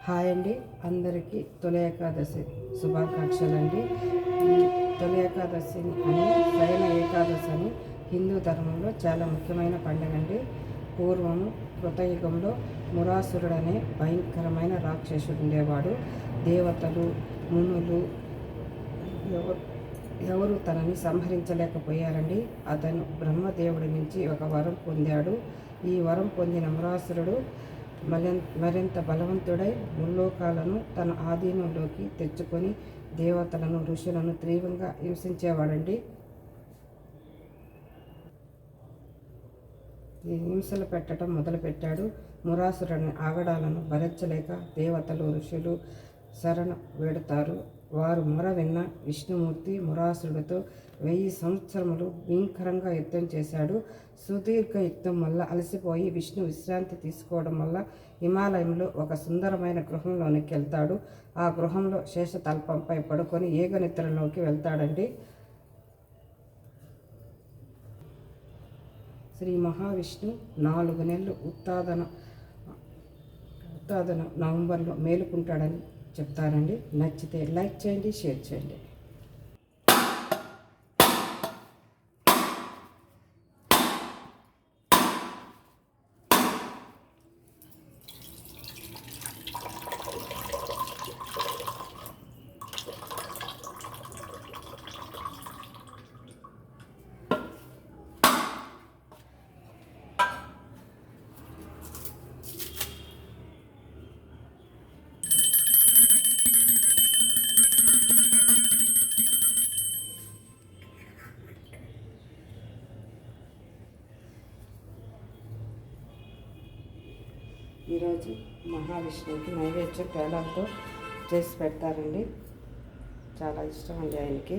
Hi అండి, అందరికీ తొలి ఏకాదశి శుభాకాంక్షలు అండి. ఈ తొలి ఏకాదశిని అని శయన ఏకాదశి అని హిందూ ధర్మంలో చాలా ముఖ్యమైన పండుగ అండి. పూర్వము కృతయుగంలో మురాసురుడనే భయంకరమైన రాక్షసుడు ఉండేవాడు. దేవతలు, మునులు ఎవరు తనని సంహరించలేకపోయారండి. అతను బ్రహ్మదేవుడి నుంచి ఒక వరం పొందాడు. ఈ వరం పొందిన మురాసురుడు మరింత బలవంతుడై ముల్లోకాలను తన ఆధీనంలోకి తెచ్చుకొని దేవతలను, ఋషులను తీవ్రంగా హింసించేవాడండి. ఈ హింసలు పెట్టడం మొదలుపెట్టాడు. మురాసురుని ఆగడాలను భరించలేక దేవతలు, ఋషులు శరణ వేడుతారు. వారు మొర విన్న విష్ణుమూర్తి మురాసురుడితో 1000 సంవత్సరములు భీకరంగా యుద్ధం చేశాడు. సుదీర్ఘ యుద్ధం వల్ల అలసిపోయి విష్ణు విశ్రాంతి తీసుకోవడం వల్ల హిమాలయంలో ఒక సుందరమైన గృహంలోనికి వెళ్తాడు. ఆ గృహంలో శేషతల్పంపై పడుకొని ఏగనిద్రలోకి వెళ్తాడండి. శ్రీ మహావిష్ణు 4 నెలలు ఉత్తాదన నవంబర్లో మేలుకుంటాడని చెప్తారండి. నచ్చితే లైక్ చేయండి, షేర్ చేయండి. ఈరోజు మహావిష్ణువుకి నైవేద్యం పేలాలతో చేసి పెడతారండి. చాలా ఇష్టం అండి ఆయనకి.